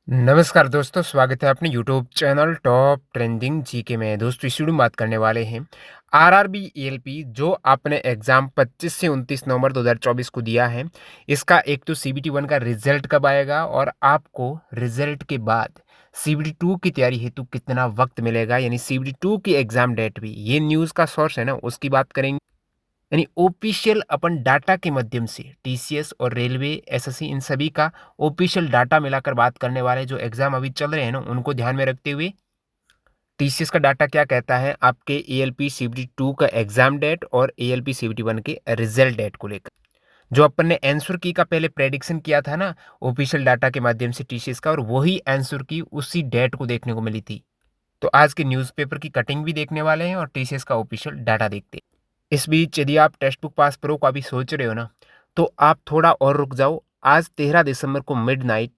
नमस्कार दोस्तों, स्वागत है अपने YouTube channel top trending GK में। दोस्तों इस वीडियो में बात करने वाले हैं आरआरबी एएलपी जो आपने एग्ज़ाम 25 से 29 नवंबर 2024 को दिया है। इसका एक तो सीबीटी 1 का रिजल्ट कब आएगा और आपको रिजल्ट के बाद सीबीटी 2 की तैयारी हेतु कितना वक्त मिलेगा, यानी सीबीटी 2 की एग्ज़ाम डेट भी, ये न्यूज़ का सोर्स है ना, उसकी बात करेंगे। यानी ऑफिशियल अपन डाटा के माध्यम से टीसीएस और रेलवे एसएससी इन सभी का ऑफिशियल डाटा मिलाकर बात करने वाले जो एग्जाम अभी चल रहे हैं ना, उनको ध्यान में रखते हुए टीसीएस का डाटा क्या कहता है आपके एएलपी सीबीटी 2 का एग्जाम डेट और एएलपी सीबीटी 1 के रिजल्ट डेट को लेकर। जो अपन ने आंसर की का पहले प्रेडिक्शन किया था ना ऑफिशियल डाटा के माध्यम से टीसीएस का, और वही आंसर की उसी डेट को देखने को मिली थी। तो आज के न्यूज़पेपर की कटिंग भी देखने वाले हैं और टीसीएस का ऑफिशियल डाटा देखते हैं। इस बीच यदि आप टेक्स्ट बुक पास प्रो का भी सोच रहे हो ना, तो आप थोड़ा और रुक जाओ। आज 13 दिसंबर को मिडनाइट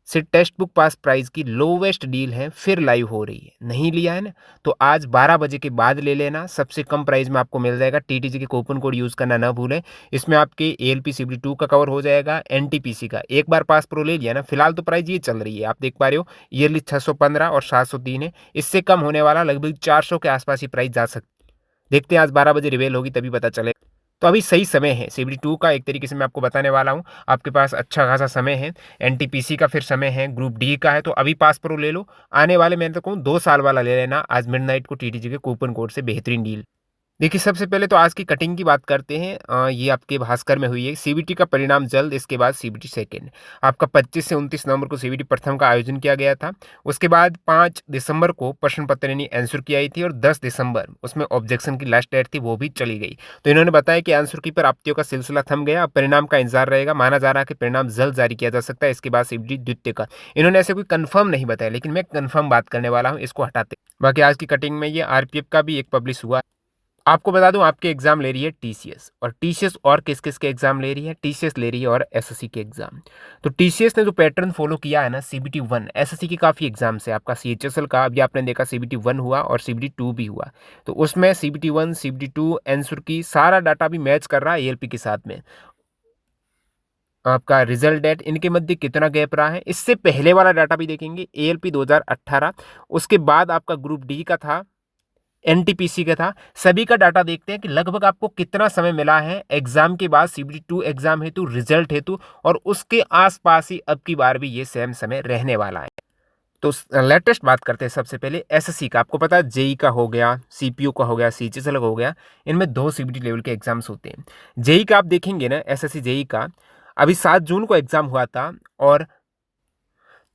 से टेक्स्ट बुक पास प्राइस की लोवेस्ट डील है फिर लाइव हो रही है। नहीं लिया है ना, तो आज 12 बजे के बाद ले लेना। सबसे कम प्राइस में आपको मिल जाएगा। टीटीजी के कूपन कोड यूज़ करना ना भूलें। इसमें आपके एएलपी सीबीटी 2 का कवर हो जाएगा, एनटीपीसी का। एक बार पास प्रो ले लिया ना, फिलहाल तो प्राइस ये चल रही है, आप देख पा रहे हो, ईयरली 615 और 703 है। इससे कम होने वाला लगभग 400 के आसपास ही प्राइस जा सकती है। देखते हैं आज 12 बजे रिवील होगी तभी पता चलेगा। तो अभी सही समय है सीबीटी 2 का, एक तरीके से मैं आपको बताने वाला हूँ। आपके पास अच्छा खासा समय है। एनटीपीसी का फिर समय है, ग्रुप डी का है, तो अभी पास प्रो ले लो। आने वाले मैं तो कहूँ 2 साल वाला ले लेना। आज मिडनाइट को टीटीजी के कूपन कोड से बेहतरीन डील। देखिए सबसे पहले तो आज की कटिंग की बात करते हैं। ये आपके भास्कर में हुई है। सीबीटी का परिणाम जल्द, इसके बाद सीबीटी सेकंड। आपका 25 से 29 नवंबर को सीबीटी प्रथम का आयोजन किया गया था। उसके बाद 5 दिसंबर को प्रश्न पत्र यानी आंसर की आई थी और 10 दिसंबर उसमें ऑब्जेक्शन की लास्ट डेट थी, वो भी चली गई। तो इन्होंने बताया कि आंसर की प्राप्तियों का सिलसिला थम गया। अब परिणाम का इंतजार रहेगा। माना जा रहा है कि परिणाम जल्द जारी किया जा सकता है। इसके बाद सीबीटी द्वितीय का इन्होंने ऐसे कोई कंफर्म नहीं बताया, लेकिन मैं कंफर्म बात करने वाला हूँ, इसको हटाते। बाकी आज की कटिंग में ये आरपीएफ का भी एक पब्लिश हुआ। आपको बता दूं आपके एग्जाम ले रही है टीसीएस, और टीसीएस और किस किस के एग्जाम ले रही है, टीसीएस ले रही है और एसएससी के एग्जाम। तो टीसीएस ने जो पैटर्न फॉलो किया है ना, सीबीटी 1, एसएससी के काफ़ी एग्जाम्स है। आपका सीएचएसएल का अभी आपने देखा सीबीटी 1 हुआ और सीबीटी 2 भी हुआ। तो उसमें सीबीटी 1 सीबीटी 2 आंसर की सारा डाटा भी मैच कर रहा है एएलपी के साथ में। आपका रिजल्ट डेट इनके मध्य कितना गैप रहा है, इससे पहले वाला डाटा भी देखेंगे। एएलपी 2018, उसके बाद आपका ग्रुप डी का था, एनटीपीसी का था। सभी का डाटा देखते हैं कि लगभग आपको कितना समय मिला है एग्जाम के बाद सीबीटी 2 एग्जाम हेतु, रिजल्ट हेतु, और उसके आसपास ही अब की बार भी ये सेम समय रहने वाला है। तो लेटेस्ट बात करते हैं सबसे पहले एसएससी का। आपको पता है जेई का हो गया, सीपीयू का हो गया, सीएचएसएल का हो गया। इनमें 2 सीबीटी लेवल के एग्जाम्स होते हैं। जेई का आप देखेंगे ना, एसएससी जेई का अभी 7 जून को एग्जाम हुआ था और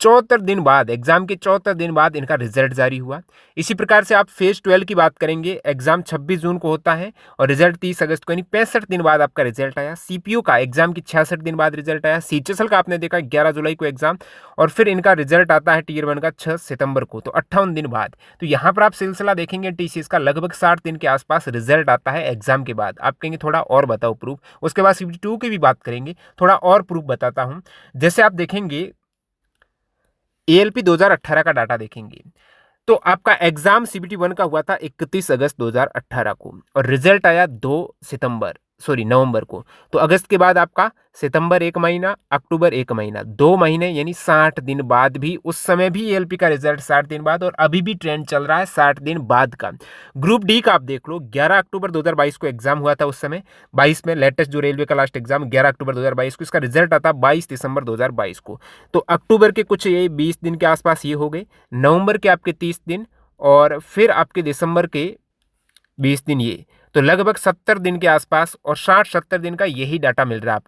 74 दिन बाद, एग्जाम के 74 दिन बाद इनका रिजल्ट जारी हुआ। इसी प्रकार से आप फेज 12 की बात करेंगे, एग्जाम 26 जून को होता है और रिजल्ट 30 अगस्त को, यानी 65 दिन बाद आपका रिजल्ट आया। सीपीयू का एग्जाम की 66 दिन बाद रिजल्ट आया। सीएचएसएल का आपने देखा 11 जुलाई को एग्जाम, और फिर इनका रिजल्ट आता है टीयर 1 का 6 सितंबर को, तो 58 दिन बाद। तो यहाँ पर आप सिलसिला देखेंगे टीसीएस का, लगभग 60 दिन के आसपास रिजल्ट आता है एग्जाम के बाद। आप कहेंगे थोड़ा और बताओ प्रूफ। उसके बाद सीबीटी 2 की भी बात करेंगे, थोड़ा और प्रूफ बताता हूँ। जैसे आप देखेंगे एएलपी 2018 का डाटा देखेंगे, तो आपका एग्जाम सीबीटी 1 का हुआ था 31 अगस्त 2018 को और रिजल्ट आया 2 नवंबर को। तो अगस्त के बाद आपका सितंबर 1 महीना, अक्टूबर 1 महीना, 2 महीने, यानी 60 दिन बाद भी, उस समय भी एएलपी का रिजल्ट 60 दिन बाद, और अभी भी ट्रेंड चल रहा है 60 दिन बाद का। ग्रुप डी का आप देख लो, 11 अक्टूबर 2022 को एग्जाम हुआ था। उस समय 22 में लेटेस्ट जो रेलवे का लास्ट एग्जाम 11 अक्टूबर 2022 को, इसका रिजल्ट आता 22 दिसंबर 2022 को। तो अक्टूबर के कुछ ये 20 दिन के आसपास ये हो गए, नवंबर के आपके 30 दिन, और फिर आपके दिसंबर के 20 दिन ये। तो लगभग 70 दिन के आसपास और 60-70 दिन का यही डाटा मिल रहा है।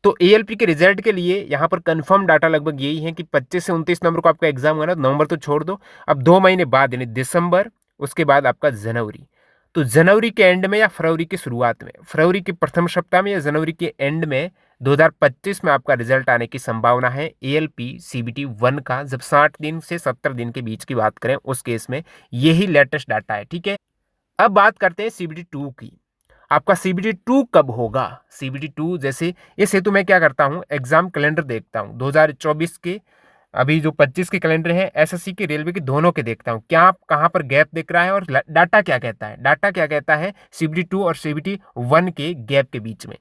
तो एएलपी के रिजल्ट के लिए यहाँ पर कंफर्म डाटा लगभग यही है कि 25 से 29 नवंबर को आपका एग्जाम हुआ ना, नवंबर तो छोड़ दो, अब 2 महीने बाद यानी दिसंबर, उसके बाद आपका जनवरी। तो जनवरी के एंड में या फरवरी की शुरुआत में, फरवरी के प्रथम सप्ताह में या जनवरी के एंड में 2025 में आपका रिजल्ट आने की संभावना है एएलपी सीबीटी 1 का। जब 60 दिन से 70 दिन के बीच की बात करें, उस केस में यही लेटेस्ट डाटा है, ठीक है। अब बात करते हैं सीबीटी 2 की। आपका सीबीटी 2 कब होगा? सीबीटी 2 जैसे इस हेतु मैं क्या करता हूँ, एग्जाम कैलेंडर देखता हूँ 2024 के, अभी जो 25 के कैलेंडर हैं, एसएससी के, रेलवे के, दोनों के देखता हूँ क्या कहाँ पर गैप दिख रहा है और डाटा क्या कहता है। डाटा क्या कहता है सीबीटी 2 और सीबीटी 1 के गैप के बीच में।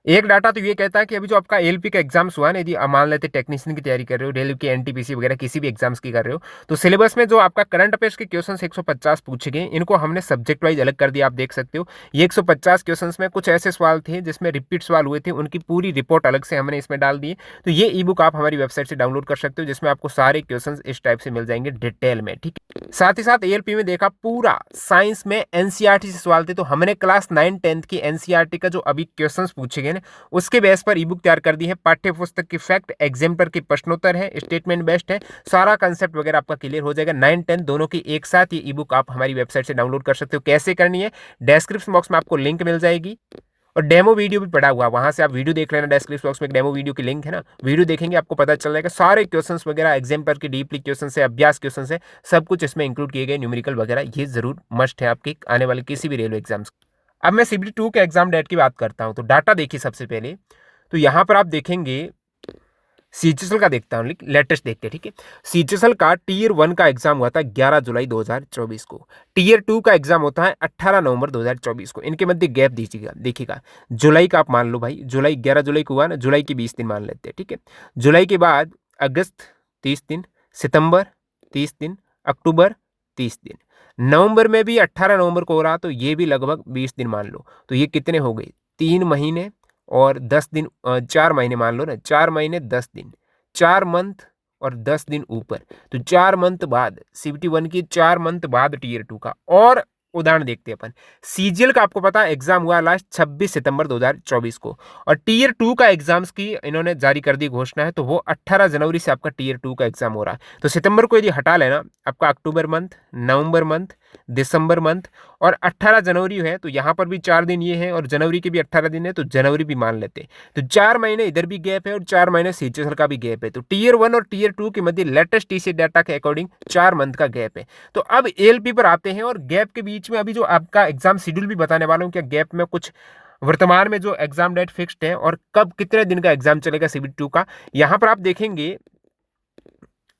एक डाटा तो ये कहता है कि अभी जो आपका एलपी का एग्जाम्स हुआ ना, यदि मान लेते टेक्नीशियन की तैयारी कर रहे हो, रेलवे की एनटीपीसी वगैरह किसी भी एग्जाम्स की कर रहे हो, तो सिलेबस में जो आपका करंट अफेयर्स के क्वेश्चन 150 पूछे गए, इनको हमने सब्जेक्ट वाइज अलग कर दिया। आप देख सकते हो ये 150 क्वेश्चन में कुछ ऐसे सवाल थे जिसमें रिपीट सवाल हुए थे, उनकी पूरी रिपोर्ट अलग से हमने इसमें डाल दी। तो ये ई बुक आप हमारी वेबसाइट से डाउनलोड कर सकते हो, जिसमें आपको सारे क्वेश्चन इस टाइप से मिल जाएंगे डिटेल में, ठीक है। साथ ही साथ एएलपी में देखा पूरा साइंस में एनसीईआरटी से सवाल थे, तो हमने क्लास 9 10th की एनसीईआरटी का जो अभी क्वेश्चंस पूछे गए ना, उसके बेस पर ई बुक तैयार कर दी है। पाठ्य पुस्तक की फैक्ट, एग्जाम्पलर की प्रश्नोत्तर है, स्टेटमेंट बेस्ड है, सारा कंसेप्ट वगैरह आपका क्लियर हो जाएगा। 9 10 दोनों की एक साथ ये ई बुक आप हमारी वेबसाइट से डाउनलोड कर सकते हो। कैसे करनी है, डिस्क्रिप्शन बॉक्स में आपको लिंक मिल जाएगी, और डेमो वीडियो भी पड़ा हुआ, वहां से आप वीडियो देख लेना। डिस्क्रिप्शन बॉक्स में एक डेमो वीडियो की लिंक है ना, वीडियो देखेंगे आपको पता चल जाएगा सारे क्वेश्चंस वगैरह, एग्जाम्पल की डीपली क्वेश्चन है, अभ्यास क्वेश्चन है, सब कुछ इसमें इंक्लूड किए गए, न्यूमेरिकल वगैरह। ये जरूर मस्ट है आपके आने वाले किसी भी रेलवे एग्जाम्स। अब मैं सीबीटी 2 के एग्जाम डेट की बात करता हूँ, तो डाटा देखिए सबसे पहले। तो यहाँ पर आप देखेंगे सीजीएल का, देखता हूँ लेटेस्ट देखते हैं, ठीक है। सीजीएल का टीयर 1 का एग्जाम हुआ था 11 जुलाई 2024 को। टीयर 2 का एग्जाम होता है 18 नवंबर 2024 को। इनके मध्य गैप दीजिएगा, देखिएगा जुलाई का आप मान लो भाई, जुलाई 11 जुलाई को हुआ ना, जुलाई के 20 दिन मान लेते हैं, ठीक है। जुलाई के बाद अगस्त 30 दिन, सितंबर 30 दिन, अक्टूबर 30 दिन, नवंबर में भी 18 नवंबर को हो रहा, तो ये भी लगभग 20 दिन मान लो। तो ये कितने हो गए, 3 महीने और 10 दिन, 4 महीने मान लो ना, 4 महीने 10 दिन, 4 मंथ और 10 दिन ऊपर, तो 4 मंथ बाद सीबीटी 1 की, 4 मंथ बाद टीयर 2 का। और उदाहरण देखते हैं अपन, सीजीएल का आपको पता है एग्जाम हुआ लास्ट 26 सितंबर 2024 को, और टीयर 2 का एग्जाम्स की इन्होंने जारी कर दी घोषणा है, तो वो 18 जनवरी से आपका टीयर 2 का एग्जाम हो रहा है। तो सितंबर को यदि हटा लेना, आपका अक्टूबर मंथ, नवंबर मंथ, दिसंबर मंथ और 18 जनवरी है, तो यहाँ पर भी 4 दिन ये है, और जनवरी के भी 18 दिन है, तो जनवरी भी मान लेते हैं। तो 4 महीने इधर भी गैप है और 4 महीने सीजीएल का भी गैप है। तो टीयर 1 और टीयर 2 के मध्य लेटेस्ट टीसी डाटा के अकॉर्डिंग 4 मंथ का गैप है। तो अब एएलपी पर आते हैं, और गैप के बीच में अभी जो आपका एग्जाम शेड्यूल भी बताने वाला हूँ, क्या गैप में कुछ वर्तमान में जो एग्जाम डेट फिक्स्ड है और कब कितने दिन का एग्जाम चलेगा सीबीटी 2 का। यहाँ पर आप देखेंगे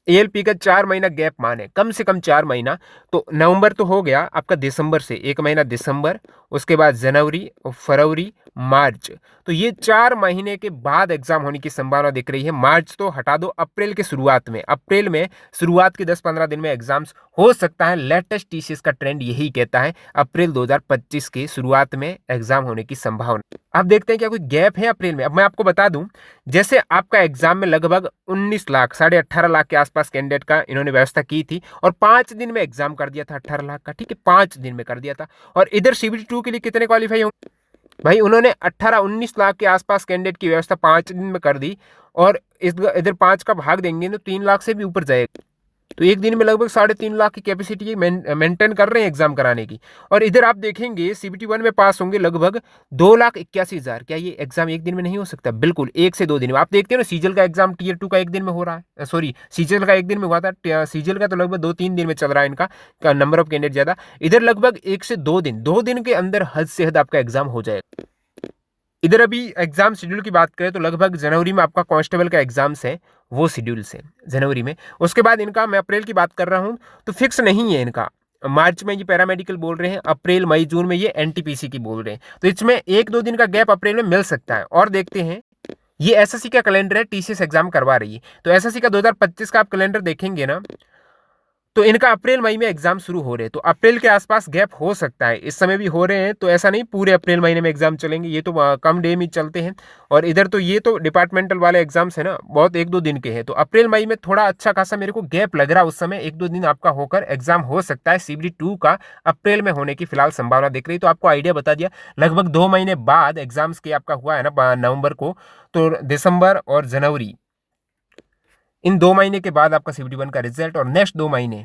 एएलपी का 4 महीना गैप माने, कम से कम 4 महीना। तो नवंबर तो हो गया आपका, दिसंबर से 1 महीना दिसंबर, उसके बाद जनवरी, फरवरी, मार्च, तो ये 4 महीने के बाद एग्जाम होने की संभावना दिख रही है। मार्च तो हटा दो, अप्रैल के शुरुआत में, अप्रैल में शुरुआत के 10-15 दिन में एग्जाम्स हो सकता है। लेटेस्ट टीसीएस का ट्रेंड यही कहता है, अप्रैल 2025 के शुरुआत में एग्जाम होने की संभावना। अब देखते हैं क्या कोई गैप है अप्रैल में। अब मैं आपको बता दूं, जैसे आपका एग्जाम में लगभग 19 लाख, 18.5 लाख के आसपास कैंडिडेट का इन्होंने व्यवस्था की थी, और 5 दिन में एग्जाम कर दिया था 18 लाख का, ठीक है, 5 दिन में कर दिया था। और इधर सीबीटी 2 के लिए कितने क्वालिफाई होंगे भाई, उन्होंने 18-19 लाख के आसपास कैंडिडेट की व्यवस्था 5 दिन में कर दी, और इधर 5 का भाग देंगे तो 3 लाख से भी ऊपर जाएगा। तो एक दिन में लगभग 3.5 लाख की कैपेसिटी मेंटेन कर रहे हैं एग्जाम कराने की। और इधर आप देखेंगे सीबीटी 1 में पास होंगे लगभग 2,81,000। क्या ये एग्जाम एक दिन में नहीं हो सकता? बिल्कुल, 1 से 2 दिन में। आप देखते हो ना, सीजीएल का एग्जाम टीयर 2 का एक दिन में हो रहा है, सॉरी सीजीएल का एक दिन में हुआ था, सीजीएल का तो लगभग 2-3 दिन में चल रहा है इनका नंबर ऑफ कैंडिडेट ज्यादा। इधर लगभग 1 से 2 दिन, 2 दिन के अंदर हद से हद आपका एग्जाम हो जाएगा। इधर अभी एग्जाम शेड्यूल की बात करें तो लगभग जनवरी में आपका कांस्टेबल का एग्जाम्स है, वो शेड्यूल से जनवरी में। उसके बाद इनका, मैं अप्रैल की बात कर रहा हूँ, तो फिक्स नहीं है इनका। मार्च में ये पैरामेडिकल बोल रहे हैं, अप्रैल मई जून में ये एनटीपीसी की बोल रहे हैं, तो इसमें 1-2 दिन का गैप अप्रैल में मिल सकता है। और देखते हैं, ये एसएससी का कैलेंडर है, टीसीएस एग्जाम करवा रही है, तो एसएससी का 2025 का आप कैलेंडर देखेंगे ना, तो इनका अप्रैल मई में एग्जाम शुरू हो रहे हैं, तो अप्रैल के आसपास गैप हो सकता है। इस समय भी हो रहे हैं, तो ऐसा नहीं पूरे अप्रैल महीने में एग्जाम चलेंगे, ये तो कम डे में चलते हैं। और इधर तो ये तो डिपार्टमेंटल वाले एग्जाम्स है ना, बहुत 1-2 दिन के हैं, तो अप्रैल मई में थोड़ा अच्छा खासा मेरे को गैप लग रहा है। उस समय 1-2 दिन आपका होकर एग्जाम हो सकता है। सीबीटी 2 का अप्रैल में होने की फिलहाल संभावना दिख रही, तो आपको आइडिया बता दिया। लगभग 2 महीने बाद एग्जाम्स के आपका हुआ है ना नवंबर को, तो दिसंबर और जनवरी, इन 2 महीने के बाद आपका सीबीटी 1 का रिजल्ट, और नेक्स्ट 2 महीने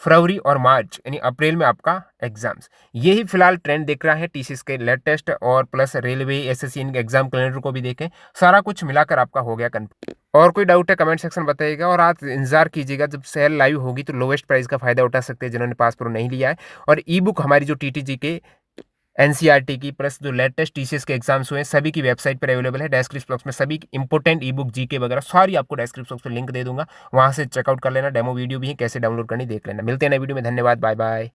फरवरी और मार्च यानी अप्रैल में आपका एग्जाम्स। यही फिलहाल ट्रेंड दिख रहा है टीसीएस के लेटेस्ट, और प्लस रेलवे एसएससी इनके एग्जाम कैलेंडर को भी देखें, सारा कुछ मिलाकर आपका हो गया कंफर्म। और कोई डाउट है कमेंट सेक्शन बताइएगा, और आज इंतजार कीजिएगा जब सेल लाइव होगी, तो लोवेस्ट प्राइस का फायदा उठा सकते हैं जिन्होंने पास प्रो नहीं लिया है। और ई बुक हमारी जो टीटीजी के एनसीईआरटी की प्लस जो लेटेस्ट टीसीएस के एग्जाम्स हुए हैं, सभी की वेबसाइट पर अवेलेबल है। डिस्क्रिप्शन बॉक्स में सभी इंपोर्टेंट ई बुक जीके वगैरह सारी आपको डिस्क्रिप्शन बॉक्स में लिंक दे दूंगा, वहां से चेकआउट कर लेना। डेमो वीडियो भी है, कैसे डाउनलोड करनी देख लेना। मिलते हैं नए वीडियो में, धन्यवाद, बाय बाय।